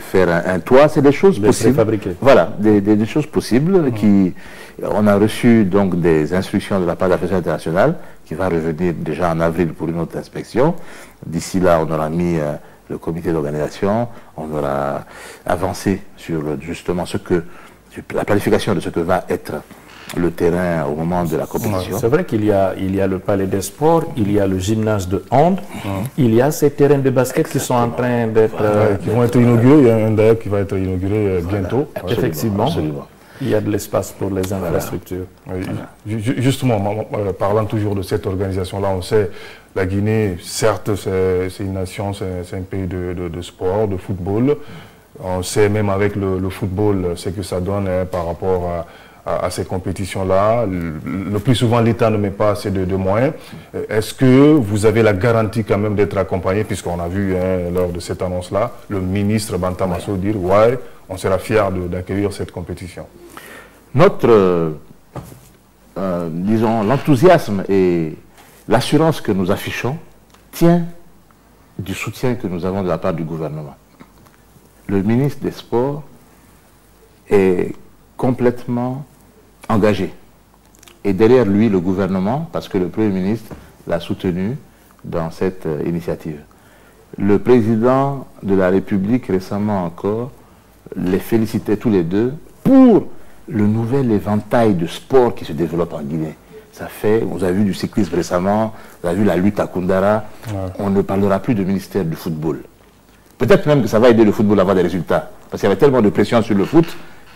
faire un toit, c'est des choses possibles. Voilà, des choses possibles on a reçu donc des instructions de la part de la Fédération internationale qui va revenir déjà en avril pour une autre inspection. D'ici là, on aura mis le comité d'organisation, on aura avancé sur justement la planification de ce que va être le terrain au moment de la compétition. C'est vrai qu'il y a le palais des sports, il y a le gymnase de hand, il y a ces terrains de basket qui sont en train d'être... qui vont être inaugurés, il y a un d'ailleurs qui va être inauguré bientôt. Absolument, effectivement, absolument. Il y a de l'espace pour les infrastructures. Voilà. Justement, parlant toujours de cette organisation-là, on sait, la Guinée, certes, c'est une nation, c'est un pays de sport, de football. On sait même avec le football, ce que ça donne par rapport à ces compétitions-là. Le plus souvent, l'État ne met pas assez de moyens. Est-ce que vous avez la garantie quand même d'être accompagné, puisqu'on a vu lors de cette annonce-là, le ministre Bantamasso dire « ouais, on sera fiers d'accueillir cette compétition ». Notre, disons, l'enthousiasme et l'assurance que nous affichons tient du soutien que nous avons de la part du gouvernement. Le ministre des Sports est complètement engagé. Et derrière lui, le gouvernement, parce que le Premier ministre l'a soutenu dans cette initiative. Le président de la République, récemment encore, les féliciter tous les deux pour le nouvel éventail de sport qui se développe en Guinée. Ça fait, vous avez vu du cyclisme récemment, vous avez vu la lutte à Koundara, on ne parlera plus de ministère du football. Peut-être même que ça va aider le football à avoir des résultats, parce qu'il y avait tellement de pression sur le foot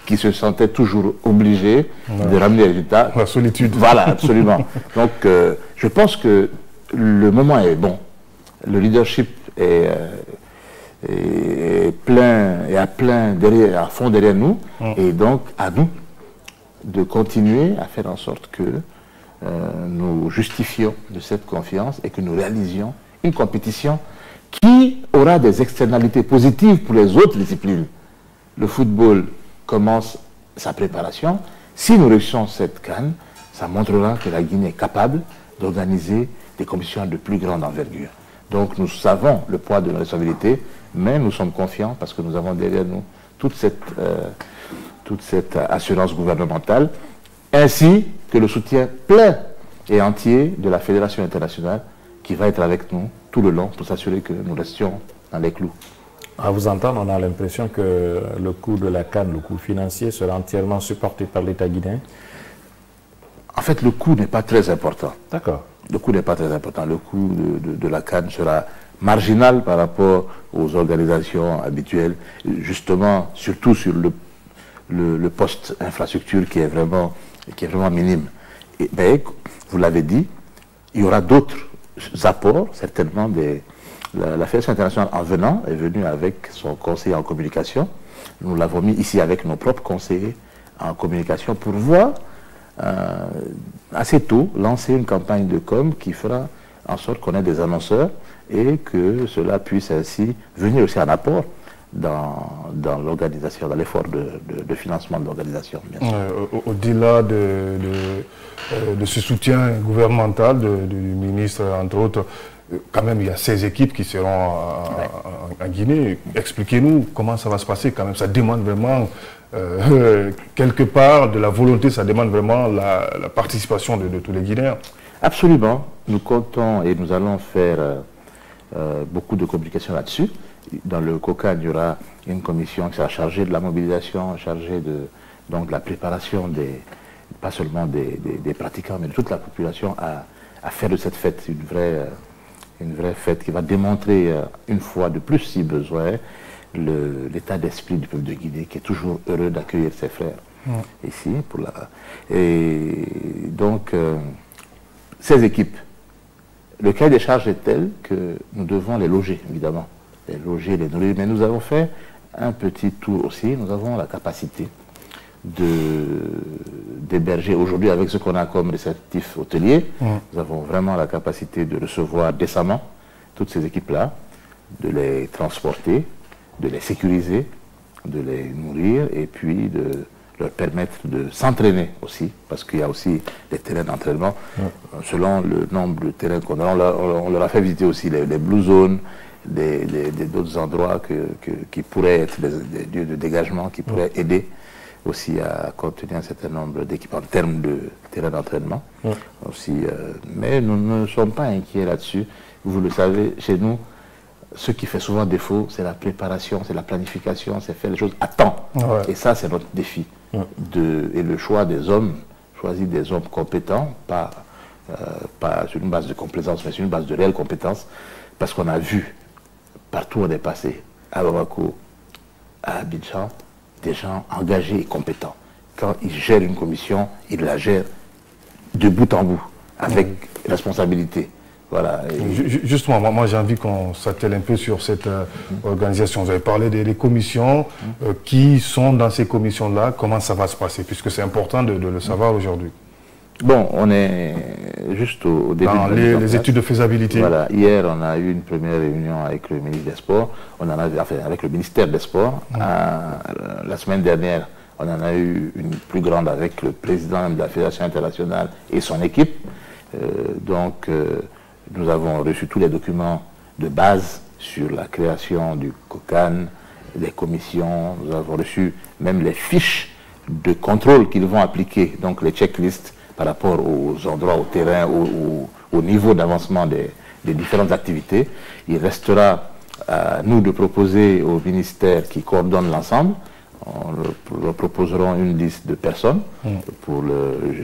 qui se sentait toujours obligé de ramener des résultats. La solitude. Voilà, absolument. Donc, je pense que le moment est bon. Le leadership est plein et à fond derrière nous, et donc à nous de continuer à faire en sorte que nous justifions de cette confiance et que nous réalisions une compétition qui aura des externalités positives pour les autres disciplines. Le football commence sa préparation. Si nous réussissons cette CAN, ça montrera que la Guinée est capable d'organiser des compétitions de plus grande envergure. Donc nous savons le poids de nos responsabilités, mais nous sommes confiants parce que nous avons derrière nous toute cette assurance gouvernementale, ainsi que le soutien plein et entier de la Fédération internationale qui va être avec nous tout le long pour s'assurer que nous restions dans les clous. À vous entendre, on a l'impression que le coût de la CAN, le coût financier, sera entièrement supporté par l'État guinéen. En fait, le coût n'est pas très important. D'accord. Le coût n'est pas très important. Le coût de la CAN sera marginal par rapport aux organisations habituelles, justement, surtout sur le poste infrastructure qui est vraiment minime. Et, ben, vous l'avez dit, il y aura d'autres apports, certainement la Fédération internationale en venant est venue avec son conseiller en communication. Nous l'avons mis ici avec nos propres conseillers en communication pour voir assez tôt lancer une campagne de com qui fera en sorte qu'on ait des annonceurs et que cela puisse ainsi venir aussi en apport dans l'organisation, dans l'effort de financement de l'organisation. Au-delà de ce soutien gouvernemental du ministre, entre autres, quand même il y a 16 équipes qui seront en Guinée. Expliquez-nous comment ça va se passer quand même. Ça demande vraiment, quelque part, de la volonté, ça demande vraiment la participation de tous les Guinéens. Absolument. Nous comptons et nous allons faire beaucoup de communication là-dessus. Dans le COCAN, il y aura une commission qui sera chargée de la mobilisation, chargée de la préparation pas seulement des pratiquants, mais de toute la population à faire de cette fête une vraie fête qui va démontrer une fois de plus, si besoin, l'état d'esprit du peuple de Guinée, qui est toujours heureux d'accueillir ses frères ici. Et donc, ces équipes, le cahier des charges est tel que nous devons les loger, évidemment. Les loger, les nourrir. Mais nous avons fait un petit tour aussi. Nous avons la capacité d'héberger aujourd'hui, avec ce qu'on a comme réceptif hôtelier, nous avons vraiment la capacité de recevoir décemment toutes ces équipes-là, de les transporter, de les sécuriser, de les nourrir et puis de leur permettre de s'entraîner aussi, parce qu'il y a aussi des terrains d'entraînement. Selon le nombre de terrains qu'on a, on leur a fait visiter aussi les blue zones, d'autres endroits qui pourraient être des lieux de dégagement, qui pourraient aider aussi à contenir un certain nombre d'équipes en termes de terrain d'entraînement. Aussi, mais nous ne sommes pas inquiets là-dessus. Vous le savez, chez nous, ce qui fait souvent défaut, c'est la préparation, c'est la planification, c'est faire les choses à temps. Et ça, c'est notre défi. Et le choix des hommes, choisir des hommes compétents, pas sur une base de complaisance, mais sur une base de réelle compétence, parce qu'on a vu, partout où on est passé, à Bamako, à Abidjan, des gens engagés et compétents. Quand ils gèrent une commission, ils la gèrent de bout en bout, avec responsabilité. Voilà. Justement, moi j'ai envie qu'on s'attelle un peu sur cette organisation. Vous avez parlé des commissions, qui sont dans ces commissions-là, comment ça va se passer, puisque c'est important de le savoir aujourd'hui. Bon, on est juste au début dans les études de faisabilité. Voilà, hier on a eu une première réunion avec le ministre des Sports, avec le ministère des Sports. La semaine dernière, on en a eu une plus grande avec le président de la Fédération internationale et son équipe. Nous avons reçu tous les documents de base sur la création du COCAN, les commissions, nous avons reçu même les fiches de contrôle qu'ils vont appliquer, donc les checklists par rapport aux endroits, au terrain, au niveau d'avancement des différentes activités. Il restera à nous de proposer au ministère qui coordonne l'ensemble, leur proposerons une liste de personnes pour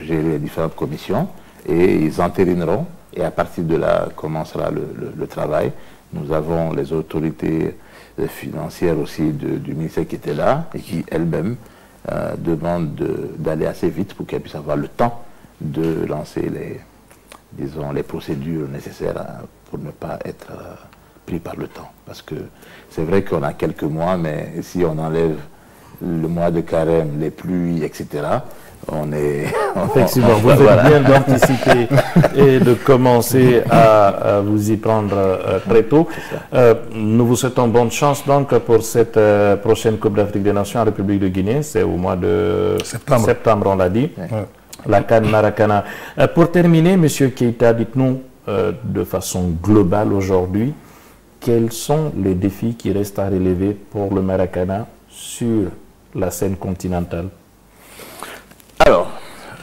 gérer les différentes commissions et ils entérineront. Et à partir de là commencera le travail. Nous avons les autorités financières aussi du ministère qui étaient là et qui elles-mêmes demandent d'aller assez vite pour qu'elles puissent avoir le temps de lancer les procédures nécessaires pour ne pas être pris par le temps. Parce que c'est vrai qu'on a quelques mois, mais si on enlève le mois de carême, les pluies, etc., on est... Effectivement, vous faites bien d'anticiper et de commencer à vous y prendre très tôt. Nous vous souhaitons bonne chance donc pour cette prochaine Coupe d'Afrique des Nations en République de Guinée. C'est au mois de septembre, on l'a dit. Ouais. La CAN Maracana. Pour terminer, M. Keita, dites-nous de façon globale aujourd'hui, quels sont les défis qui restent à relever pour le Maracana sur la scène continentale? Alors,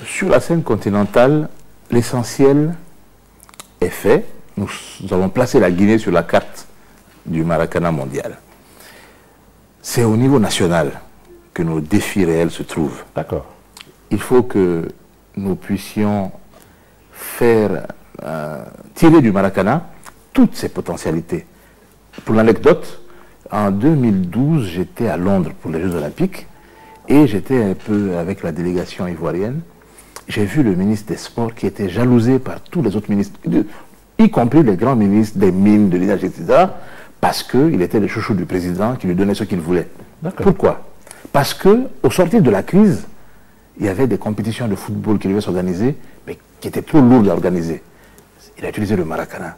sur la scène continentale, l'essentiel est fait. Nous avons placé la Guinée sur la carte du Maracana mondial. C'est au niveau national que nos défis réels se trouvent. D'accord. Il faut que nous puissions faire tirer du Maracana toutes ses potentialités. Pour l'anecdote, en 2012, j'étais à Londres pour les Jeux Olympiques. Et j'étais un peu avec la délégation ivoirienne. J'ai vu le ministre des Sports qui était jalousé par tous les autres ministres, y compris les grands ministres des mines, de l'énergie, etc., parce qu'il était le chouchou du président qui lui donnait ce qu'il voulait. Pourquoi? Parce qu'au sortir de la crise, il y avait des compétitions de football qui devaient s'organiser, mais qui étaient trop lourdes à organiser. Il a utilisé le Maracana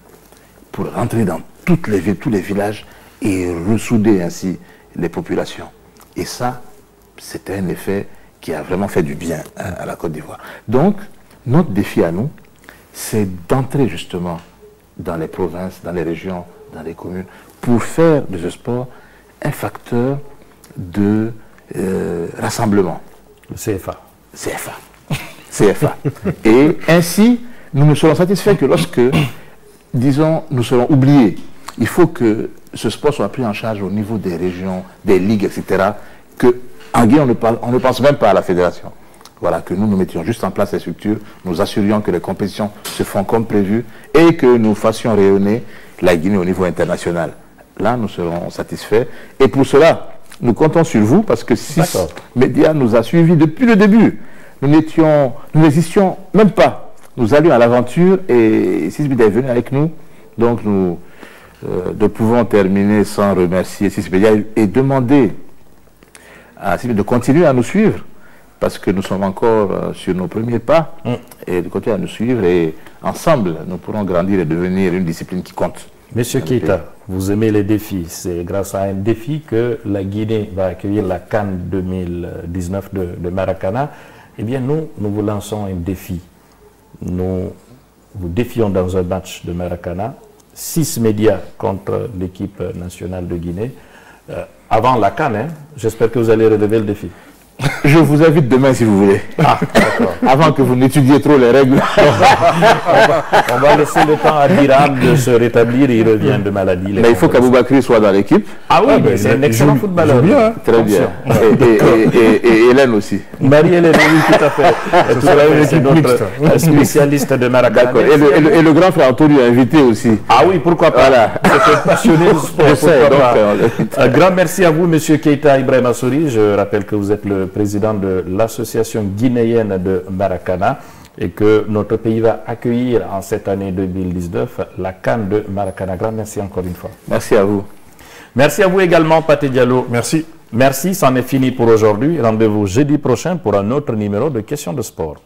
pour rentrer dans toutes les villes, tous les villages et ressouder ainsi les populations. Et ça, c'était un effet qui a vraiment fait du bien à la Côte d'Ivoire. Donc, notre défi à nous, c'est d'entrer justement dans les provinces, dans les régions, dans les communes, pour faire de ce sport un facteur de rassemblement. Le CFA. CFA. Et ainsi, nous ne serons satisfaits que lorsque, disons, nous serons oubliés. Il faut que ce sport soit pris en charge au niveau des régions, des ligues, etc., que en Guinée, on ne pense même pas à la fédération. Voilà, que nous mettions juste en place les structures, nous assurions que les compétitions se font comme prévu et que nous fassions rayonner la Guinée au niveau international. Là, nous serons satisfaits. Et pour cela, nous comptons sur vous parce que SIS Média nous a suivis depuis le début. Nous n'existions même pas. Nous allions à l'aventure et SIS Média est venu avec nous. Donc, nous ne pouvons terminer sans remercier SIS Média et demander de continuer à nous suivre parce que nous sommes encore sur nos premiers pas et de continuer à nous suivre et ensemble nous pourrons grandir et devenir une discipline qui compte. Monsieur Keita, vous aimez les défis. C'est grâce à un défi que la Guinée va accueillir la CAN 2019 de Maracana. Eh bien nous vous lançons un défi. Nous vous défions dans un match de Maracana, 6 médias contre l'équipe nationale de Guinée. Avant la CAN, hein, j'espère que vous allez relever le défi. Je vous invite demain si vous voulez. Ah, avant que vous n'étudiez trop les règles. On va laisser le temps à Biram de se rétablir et il revient de maladie. Mais il faut qu'Aboubakri soit dans l'équipe. Ah oui, mais c'est un excellent footballeur. Bien, très bien. Et Hélène aussi. Marie-Hélène, oui, tout à fait. C'est notre spécialiste de Maracana. D'accord. Et le grand frère Antonio est invité aussi. Ah oui, pourquoi pas. Voilà. C'est un passionné de sport. Je sais, un grand merci à vous, M. Keita Ibrahima Sory. Je rappelle que vous êtes le président de l'association guinéenne de Maracana et que notre pays va accueillir en cette année 2019 la CAN de Maracana. Grand merci encore une fois. Merci à vous. Merci à vous également, Pathé Diallo. Merci. Merci, c'en est fini pour aujourd'hui. Rendez-vous jeudi prochain pour un autre numéro de Questions de sport.